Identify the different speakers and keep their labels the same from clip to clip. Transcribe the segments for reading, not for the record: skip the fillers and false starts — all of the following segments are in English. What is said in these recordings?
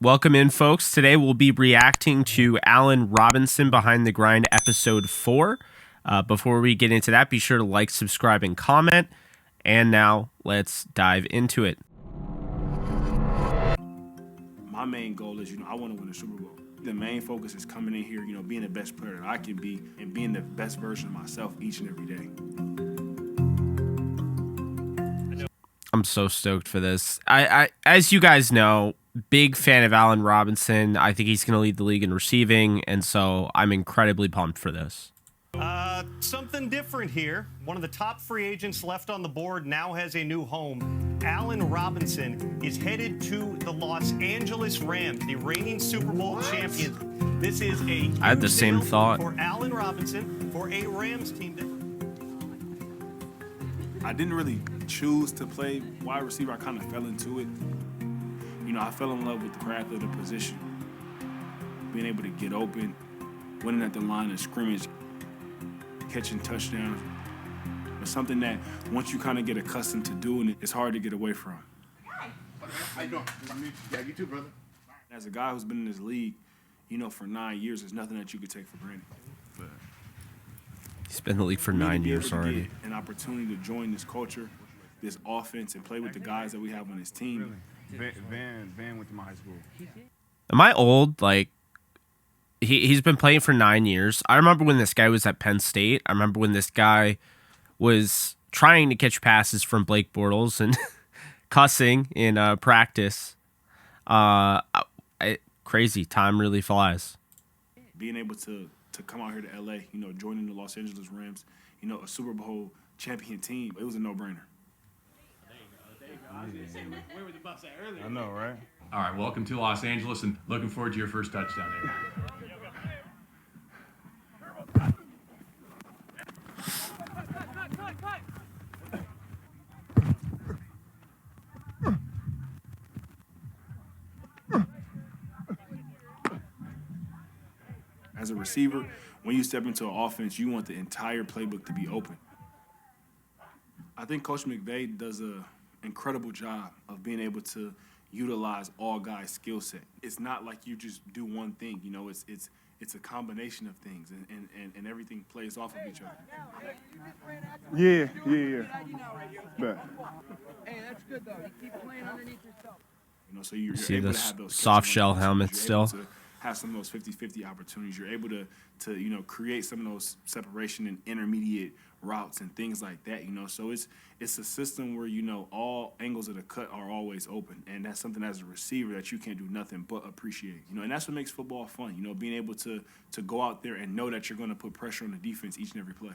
Speaker 1: Welcome in, folks. Today we'll be reacting to Allen Robinson Behind the Grind Episode 4. Before we get into that, be sure to like, subscribe, and comment. And now, let's dive into it.
Speaker 2: My main goal is, I want to win a Super Bowl. The main focus is coming in here, being the best player that I can be and being the best version of myself each and every day.
Speaker 1: I'm so stoked for this. I as you guys know, big fan of Allen Robinson. I think he's going to lead the league in receiving, and so I'm incredibly pumped for this.
Speaker 3: Something different here. One of the top free agents left on the board now has a new home. Allen Robinson is headed to the Los Angeles Rams, the reigning Super Bowl champions. This is a
Speaker 1: I had the same thought
Speaker 3: for Allen Robinson for a Rams team.
Speaker 2: I didn't really choose to play wide receiver. I kind of fell into it. I fell in love with the craft of the position. Being able to get open, winning at the line of scrimmage, catching touchdowns. It's something that once you kind of get accustomed to doing it, it's hard to get away from.
Speaker 4: How you doing? Yeah, you too, brother.
Speaker 2: As a guy who's been in this league, for 9 years, there's nothing that you could take for granted. But
Speaker 1: he's been in the league for 9 years already.
Speaker 2: Get an opportunity to join this culture, this offense, and play with the guys that we have on this team.
Speaker 4: Really? Van went to my high school.
Speaker 1: Am I old? Like, he's been playing for 9 years. I remember when this guy was at Penn State. I remember when this guy was trying to catch passes from Blake Bortles and cussing in practice. Crazy. Time really flies.
Speaker 2: Being able to come out here to LA, joining the Los Angeles Rams, a Super Bowl champion team, it was a no-brainer.
Speaker 4: Where was the bus at earlier? I know, right?
Speaker 5: All right, welcome to Los Angeles, and looking forward to your first touchdown there.
Speaker 2: As a receiver, when you step into an offense, you want the entire playbook to be open. I think Coach McVay does an incredible job of being able to utilize all guys' skill set. It's not like you just do one thing, it's a combination of things, and everything plays off of each other.
Speaker 4: Yeah. But
Speaker 6: Hey, that's good though. You keep playing underneath yourself.
Speaker 2: So you're
Speaker 1: See
Speaker 2: able
Speaker 1: this
Speaker 2: to have those
Speaker 1: soft
Speaker 2: catching
Speaker 1: shell
Speaker 2: opportunities.
Speaker 1: helmet
Speaker 2: You're
Speaker 1: still?
Speaker 2: able to have some of those 50-50 opportunities. You're able to create some of those separation and intermediate routes and things like that. So it's a system where all angles of the cut are always open, and that's something as a receiver that you can't do nothing but appreciate. And that's what makes football fun. Being able to go out there and know that you're going to put pressure on the defense each and every play.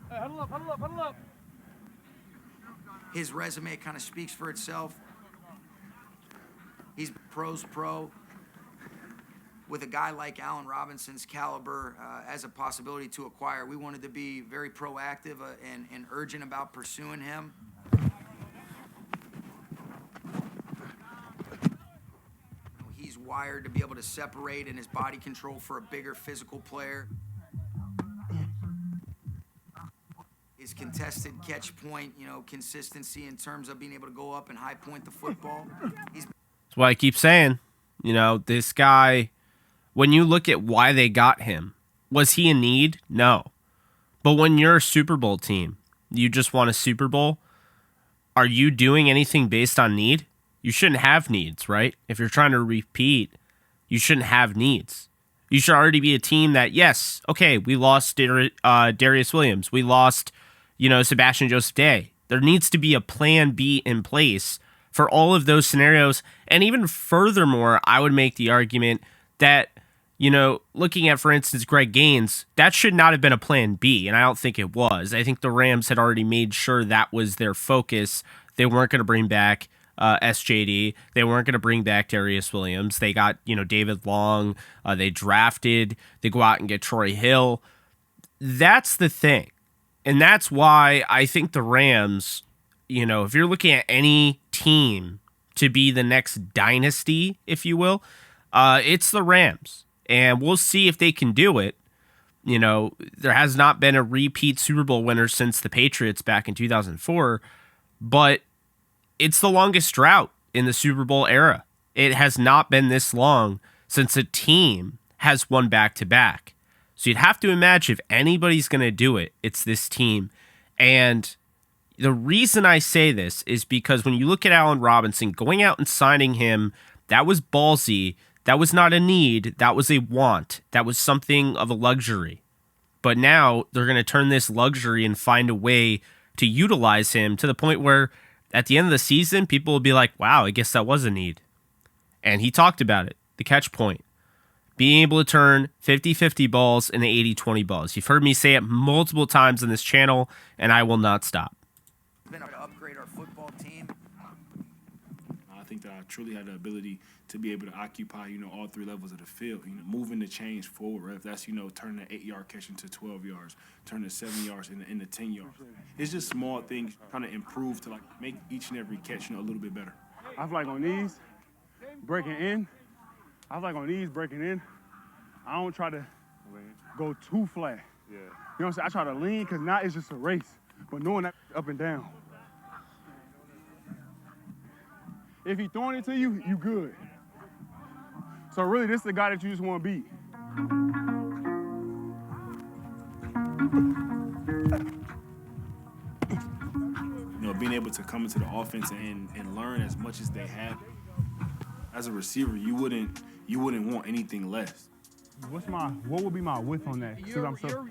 Speaker 6: Hey, huddle up.
Speaker 7: His resume kind of speaks for itself. He's pro's pro. With a guy like Allen Robinson's caliber as a possibility to acquire, we wanted to be very proactive and urgent about pursuing him. He's wired to be able to separate in his body control for a bigger physical player. His contested catch point, consistency in terms of being able to go up and high point the football.
Speaker 1: That's why I keep saying, this guy, when you look at why they got him, was he in need? No. But when you're a Super Bowl team, you just want a Super Bowl, are you doing anything based on need? You shouldn't have needs, right? If you're trying to repeat, you shouldn't have needs. You should already be a team that, yes, okay, we lost Darius Williams. We lost, Sebastian Joseph Day. There needs to be a plan B in place for all of those scenarios. And even furthermore, I would make the argument that, looking at, for instance, Greg Gaines, that should not have been a plan B, and I don't think it was. I think the Rams had already made sure that was their focus. They weren't going to bring back SJD. They weren't going to bring back Darius Williams. They got, David Long. They drafted. They go out and get Troy Hill. That's the thing. And that's why I think the Rams, if you're looking at any team to be the next dynasty, if you will, it's the Rams. And we'll see if they can do it. There has not been a repeat Super Bowl winner since the Patriots back in 2004. but it's the longest drought in the Super Bowl era. It has not been this long since a team has won back-to-back. So you'd have to imagine if anybody's going to do it, it's this team. And the reason I say this is because when you look at Allen Robinson, going out and signing him, that was ballsy. That was not a need. That was a want. That was something of a luxury. But now they're going to turn this luxury and find a way to utilize him to the point where at the end of the season, people will be like, wow, I guess that was a need. And he talked about it, the catch point. Being able to turn 50-50 balls into 80-20 balls. You've heard me say it multiple times on this channel, and I will not stop.
Speaker 7: Been able to upgrade our football team.
Speaker 2: I think that I truly had the ability to be able to occupy, all three levels of the field, moving the chains forward, right? If that's, turning an 8-yard catch into 12 yards, turning 7 yards into 10 yards. It's just small things trying to improve to, make each and every catch, a little bit better.
Speaker 4: I feel like on these, breaking in, I don't try to go too flat. Yeah. You know what I'm saying? I try to lean because now it's just a race. But knowing that up and down. If he's throwing it to you, you good. So really, this is the guy that you just want to beat.
Speaker 2: Being able to come into the offense and learn as much as they have. As a receiver, you wouldn't want anything less.
Speaker 4: What would be my width on that?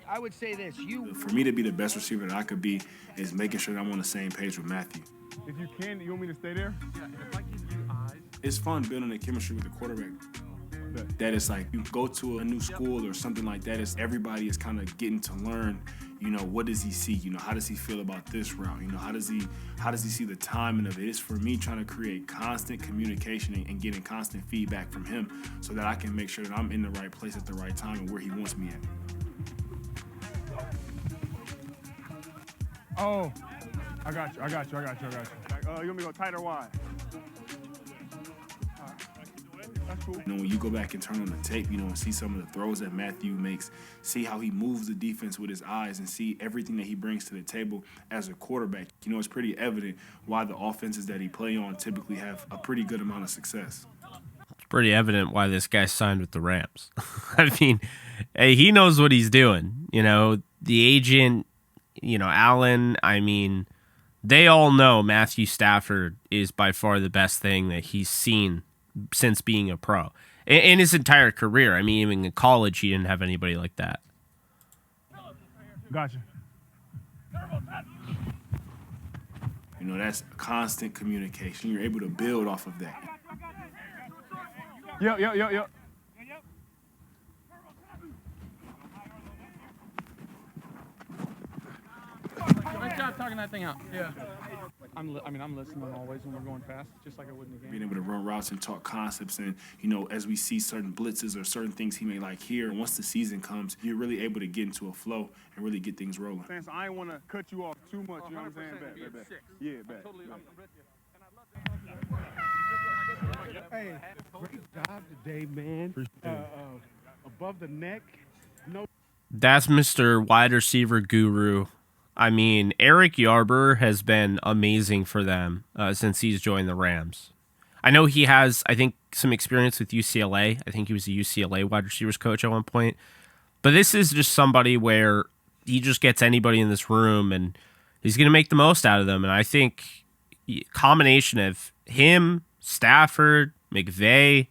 Speaker 6: I would say this.
Speaker 2: For me to be the best receiver that I could be is making sure that I'm on the same page with Matthew.
Speaker 4: If you can, you want me to stay there?
Speaker 6: Yeah, if I give you eyes.
Speaker 2: It's fun building a chemistry with the quarterback. That it's like you go to a new school or something like that. It's everybody is kind of getting to learn. What does he see? How does he feel about this route? How does he see the timing of it? It's for me trying to create constant communication and getting constant feedback from him so that I can make sure that I'm in the right place at the right time and where he wants me at.
Speaker 4: Oh, I got you. You want me to go tight or wide? That's cool.
Speaker 2: When you go back and turn on the tape, and see some of the throws that Matthew makes, see how he moves the defense with his eyes and see everything that he brings to the table as a quarterback, it's pretty evident why the offenses that he play on typically have a pretty good amount of success.
Speaker 1: It's pretty evident why this guy signed with the Rams. I mean, hey, he knows what he's doing. The agent, Allen, they all know Matthew Stafford is by far the best thing that he's seen since being a pro in his entire career. Even in college, he didn't have anybody like that.
Speaker 4: Gotcha.
Speaker 2: That's constant communication. You're able to build off of that.
Speaker 4: Yep.
Speaker 6: Nice job talking that thing out. Yeah. I'm listening always when we're going fast, just like I would in the game.
Speaker 2: Being able to run routes and talk concepts and, as we see certain blitzes or certain things he may like here, and once the season comes, you're really able to get into a flow and really get things rolling.
Speaker 4: So I ain't want to cut you off too much, you know what I'm saying? Bet. Yeah, bet.
Speaker 6: Totally, I'm with you.
Speaker 8: Hey, great job today, man. Above the neck, no.
Speaker 1: That's Mr. Wide Receiver Guru. Eric Yarber has been amazing for them since he's joined the Rams. I know he has, some experience with UCLA. I think he was a UCLA wide receivers coach at one point. But this is just somebody where he just gets anybody in this room and he's going to make the most out of them. And I think combination of him, Stafford, McVay,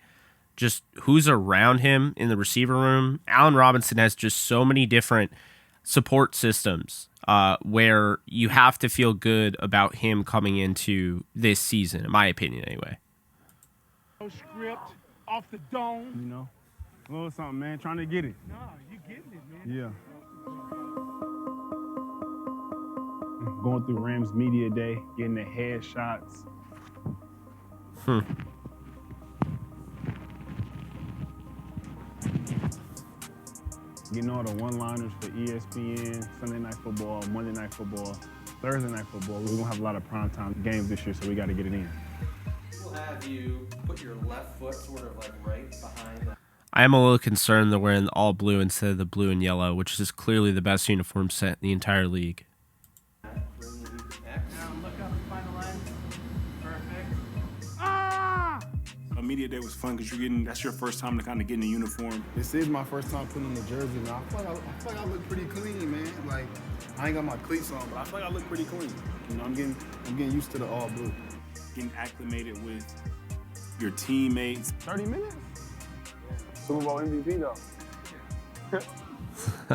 Speaker 1: just who's around him in the receiver room. Allen Robinson has just so many different support systems where you have to feel good about him coming into this season, in my opinion, anyway.
Speaker 8: No script, off the dome.
Speaker 4: A little something, man. Trying to get it.
Speaker 8: No, you getting it, man.
Speaker 4: Yeah. Going through Rams Media Day, getting the headshots. Getting all the one-liners for ESPN, Sunday Night Football, Monday Night Football, Thursday Night Football. We're going to have a lot of primetime games this year, so we got to get it in.
Speaker 9: We'll have you put your left foot sort of right behind the...
Speaker 1: I am a little concerned they're wearing all blue instead of the blue and yellow, which is clearly the best uniform set in the entire league.
Speaker 9: Bring you X.
Speaker 6: Now look up and find the
Speaker 2: media day was fun because that's your first time to kind of get in the uniform.
Speaker 4: This is my first time putting on the jersey, man. I feel like I look pretty clean, man. Like, I ain't got my cleats on, but I feel like I look pretty clean. You know, I'm getting used to the all blue.
Speaker 2: Getting acclimated with your teammates.
Speaker 4: 30 minutes? Super Bowl MVP, though.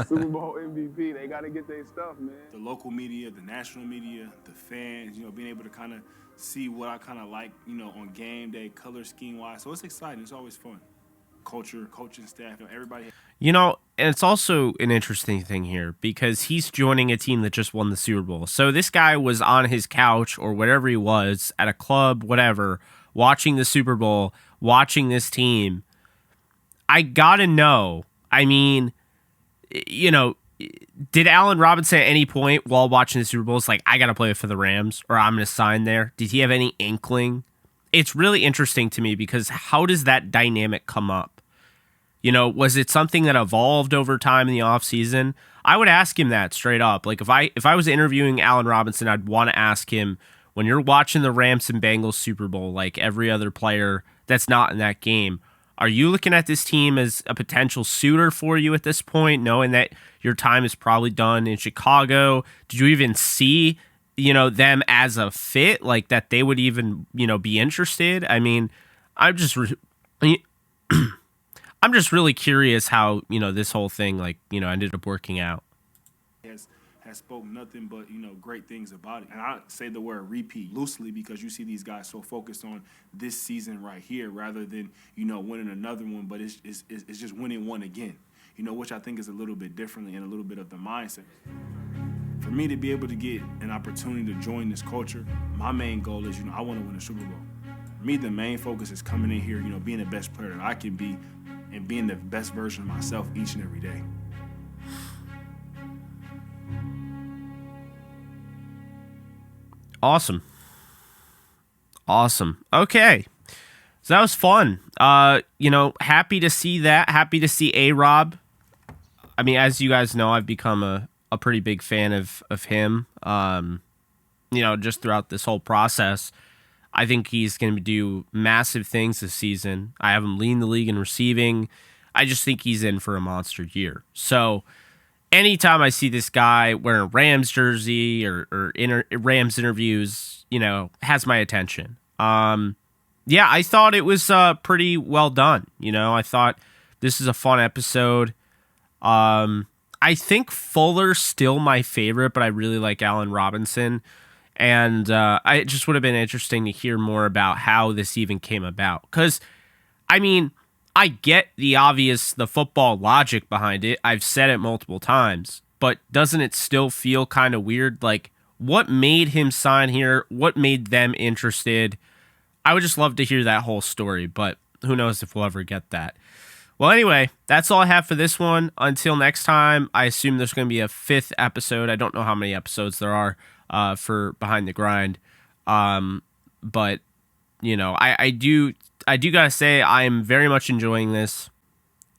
Speaker 4: Super Bowl MVP. They got to get their stuff, man.
Speaker 2: The local media, the national media, the fans, being able to kind of see what I kind of like, on game day, color scheme-wise. So it's exciting. It's always fun. Culture, coaching staff, everybody.
Speaker 1: And it's also an interesting thing here because he's joining a team that just won the Super Bowl. So this guy was on his couch or wherever he was, at a club, whatever, watching the Super Bowl, watching this team. I gotta know, did Allen Robinson at any point while watching the Super Bowl like, I got to play for the Rams or I'm going to sign there? Did he have any inkling? It's really interesting to me because how does that dynamic come up? Was it something that evolved over time in the offseason? I would ask him that straight up. Like if I was interviewing Allen Robinson, I'd want to ask him, when you're watching the Rams and Bengals Super Bowl, like every other player that's not in that game, are you looking at this team as a potential suitor for you at this point, knowing that your time is probably done in Chicago? Did you even see, them as a fit, like that they would even, be interested? I'm just I'm just really curious how, this whole thing, ended up working out.
Speaker 2: Has spoke nothing but, great things about it. And I say the word repeat loosely because you see these guys so focused on this season right here rather than, winning another one, but it's just winning one again, which I think is a little bit differently and a little bit of the mindset. For me to be able to get an opportunity to join this culture, my main goal is, I want to win a Super Bowl. For me, the main focus is coming in here, being the best player that I can be and being the best version of myself each and every day.
Speaker 1: Awesome. Okay. So that was fun. Happy to see that. Happy to see A-Rob. As you guys know, I've become a pretty big fan of him. Just throughout this whole process. I think he's going to do massive things this season. I have him leading the league in receiving. I just think he's in for a monster year. So anytime I see this guy wearing a Rams jersey or Rams interviews, has my attention. I thought it was pretty well done. I thought this is a fun episode. I think Fuller's still my favorite, but I really like Allen Robinson. And it just would have been interesting to hear more about how this even came about. Because, I get the football logic behind it. I've said it multiple times. But doesn't it still feel kind of weird? Like, what made him sign here? What made them interested? I would just love to hear that whole story. But who knows if we'll ever get that. Well, anyway, that's all I have for this one. Until next time, I assume there's going to be a 5th episode. I don't know how many episodes there are for Behind the Grind. But, I do gotta say I am very much enjoying this.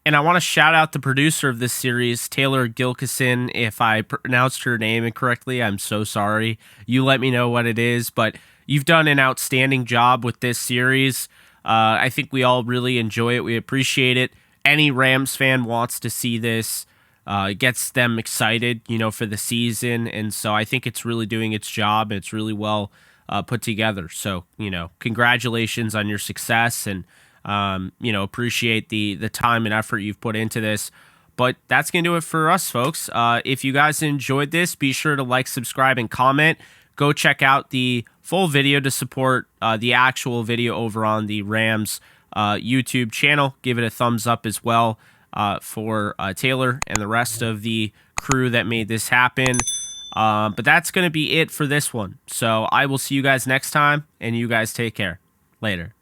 Speaker 1: And I want to shout out the producer of this series, Taylor Gilkison. If I pronounced her name incorrectly, I'm so sorry. You let me know what it is. But you've done an outstanding job with this series. I think we all really enjoy it. We appreciate it. Any Rams fan wants to see this. It gets them excited, for the season. And so I think it's really doing its job. And it's really well put together. So, congratulations on your success and, appreciate the time and effort you've put into this. But that's going to do it for us, folks. If you guys enjoyed this, be sure to like, subscribe, and comment. Go check out the full video to support the actual video over on the Rams YouTube channel. Give it a thumbs up as well for Taylor and the rest of the crew that made this happen. But that's going to be it for this one. So I will see you guys next time, and you guys take care. Later.